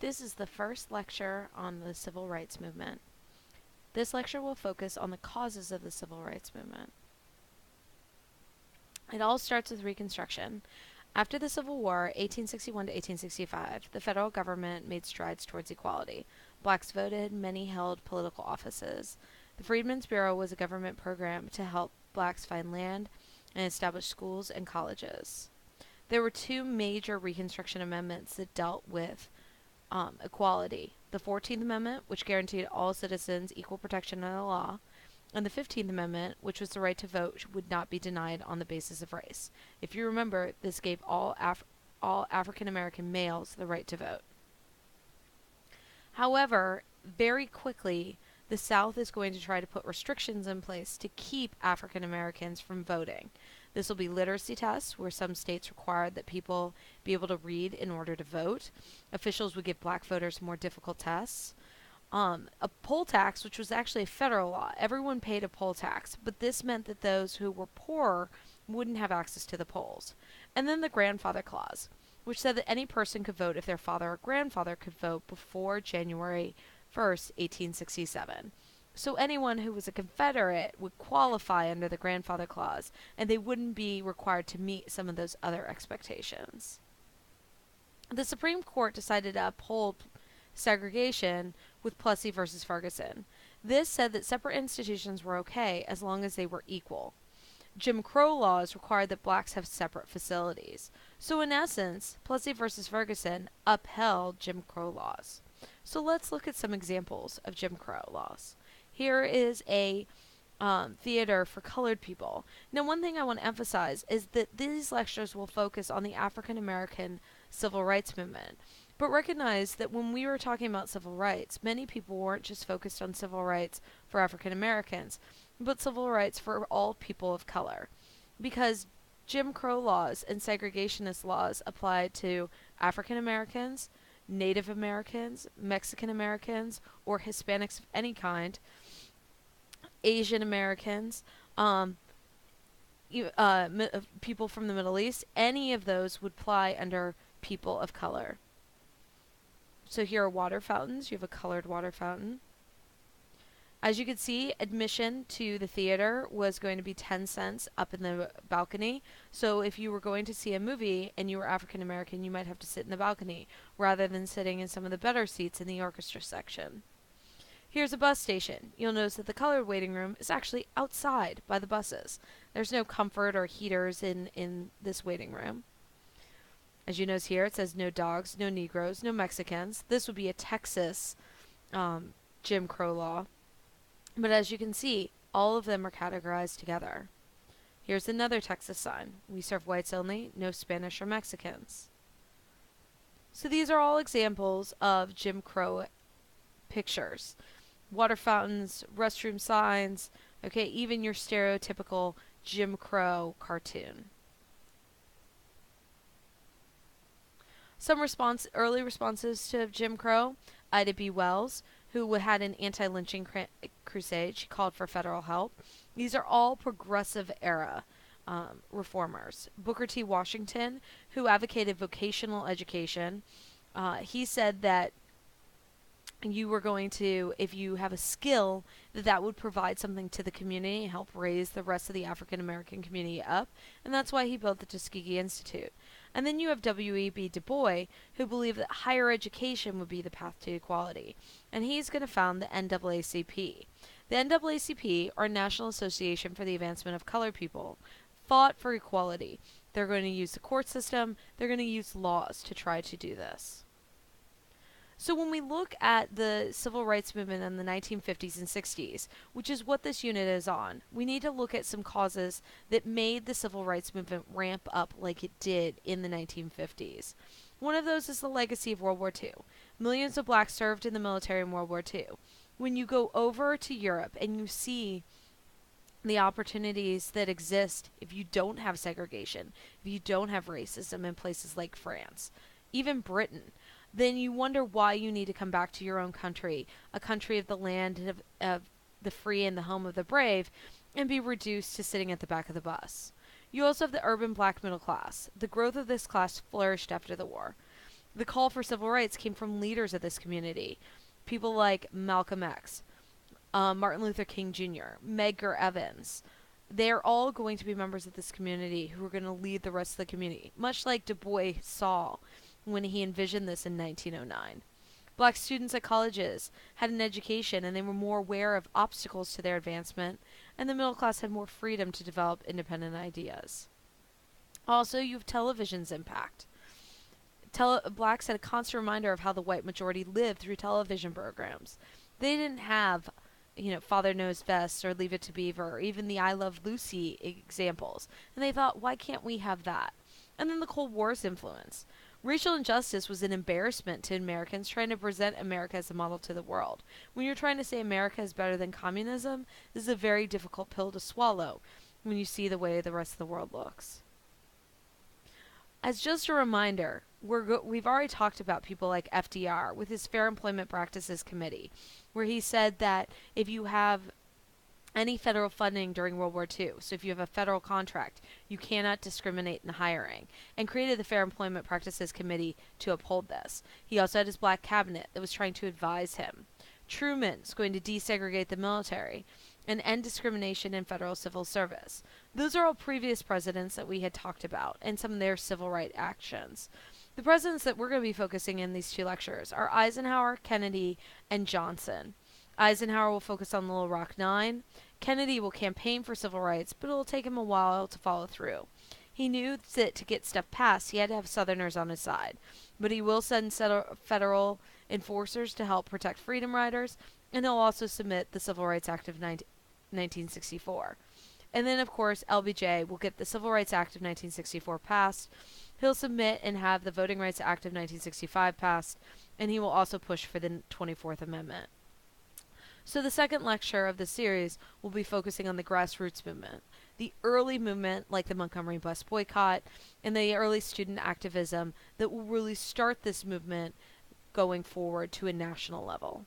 This is the first lecture on the Civil Rights Movement. This lecture will focus on the causes of the Civil Rights Movement. It all starts with Reconstruction. After the Civil War, 1861 to 1865, the federal government made strides towards equality. Blacks voted, many held political offices. The Freedmen's Bureau was a government program to help blacks find land and establish schools and colleges. There were two major Reconstruction amendments that dealt with equality. The 14th Amendment, which guaranteed all citizens equal protection under the law, and the 15th Amendment, which was the right to vote, would not be denied on the basis of race. If you remember, this gave all African American males the right to vote. However, very quickly, the South is going to try to put restrictions in place to keep African Americans from voting. This will be literacy tests, where some states required that people be able to read in order to vote. Officials would give black voters more difficult tests. A poll tax, which was actually a federal law. Everyone paid a poll tax, but this meant that those who were poor wouldn't have access to the polls. And then the grandfather clause, which said that any person could vote if their father or grandfather could vote before January 1st, 1867. So anyone who was a Confederate would qualify under the grandfather clause, and they wouldn't be required to meet some of those other expectations. The Supreme Court decided to uphold segregation with Plessy versus Ferguson. This said that separate institutions were okay as long as they were equal. Jim Crow laws required that blacks have separate facilities. So in essence, Plessy versus Ferguson upheld Jim Crow laws. So let's look at some examples of Jim Crow laws. Here is a theater for colored people. Now, one thing I want to emphasize is that these lectures will focus on the African American civil rights movement. But recognize that when we were talking about civil rights, many people weren't just focused on civil rights for African Americans, but civil rights for all people of color. Because Jim Crow laws and segregationist laws applied to African Americans, Native Americans, Mexican Americans, or Hispanics of any kind, Asian Americans, people from the Middle East, any of those would apply under people of color. So here are water fountains. You have a colored water fountain. As you can see, admission to the theater was going to be 10 cents up in the balcony. So if you were going to see a movie and you were African American, you might have to sit in the balcony rather than sitting in some of the better seats in the orchestra section. Here's a bus station. You'll notice that the colored waiting room is actually outside by the buses. There's no comfort or heaters in this waiting room. As you notice here, it says no dogs, no Negroes, no Mexicans. This would be a Texas Jim Crow law. But as you can see, all of them are categorized together. Here's another Texas sign. We serve whites only, no Spanish or Mexicans. So these are all examples of Jim Crow pictures. Water fountains, restroom signs, okay, even your stereotypical Jim Crow cartoon. Some early responses to Jim Crow: Ida B. Wells, who had an anti-lynching crusade. She called for federal help. These are all progressive era reformers. Booker T. Washington, who advocated vocational education. He said that you were going to, if you have a skill, that would provide something to the community and help raise the rest of the African American community up. And that's why he built the Tuskegee Institute. And then you have W.E.B. Du Bois, who believed that higher education would be the path to equality. And he's going to found the NAACP. The NAACP, or National Association for the Advancement of Colored People, fought for equality. They're going to use the court system. They're going to use laws to try to do this. So when we look at the civil rights movement in the 1950s and 60s, which is what this unit is on, we need to look at some causes that made the civil rights movement ramp up like it did in the 1950s. One of those is the legacy of World War II. Millions of blacks served in the military in World War II. When you go over to Europe and you see the opportunities that exist if you don't have segregation, if you don't have racism in places like France, even Britain, then you wonder why you need to come back to your own country, a country of the land of the free and the home of the brave, and be reduced to sitting at the back of the bus. You also have the urban black middle class. The growth of this class flourished after the war. The call for civil rights came from leaders of this community, people like Malcolm X, Martin Luther King Jr., Medgar Evans. They're all going to be members of this community who are going to lead the rest of the community, much like Du Bois saw when he envisioned this in 1909. Black students at colleges had an education and they were more aware of obstacles to their advancement, and the middle class had more freedom to develop independent ideas. Also, you have television's impact. Blacks had a constant reminder of how the white majority lived through television programs. They didn't have, Father Knows Best or Leave It to Beaver or even the I Love Lucy examples. And they thought, why can't we have that? And then the Cold War's influence. Racial injustice was an embarrassment to Americans trying to present America as a model to the world. When you're trying to say America is better than communism, this is a very difficult pill to swallow when you see the way the rest of the world looks. As just a reminder, we've already talked about people like FDR with his Fair Employment Practices Committee, where he said that if you have any federal funding during World War II, so if you have a federal contract, you cannot discriminate in hiring, and created the Fair Employment Practices Committee to uphold this. He also had his black cabinet that was trying to advise him. Truman's going to desegregate the military and end discrimination in federal civil service. Those are all previous presidents that we had talked about and some of their civil rights actions. The presidents that we're going to be focusing in these two lectures are Eisenhower, Kennedy, and Johnson. Eisenhower will focus on Little Rock Nine. Kennedy will campaign for civil rights, but it'll take him a while to follow through. He knew that to get stuff passed, he had to have Southerners on his side, but he will send federal enforcers to help protect freedom riders, and he'll also submit the Civil Rights Act of 1964. And then, of course, LBJ will get the Civil Rights Act of 1964 passed. He'll submit and have the Voting Rights Act of 1965 passed, and he will also push for the 24th Amendment. So the second lecture of the series will be focusing on the grassroots movement, the early movement like the Montgomery bus boycott, and the early student activism that will really start this movement going forward to a national level.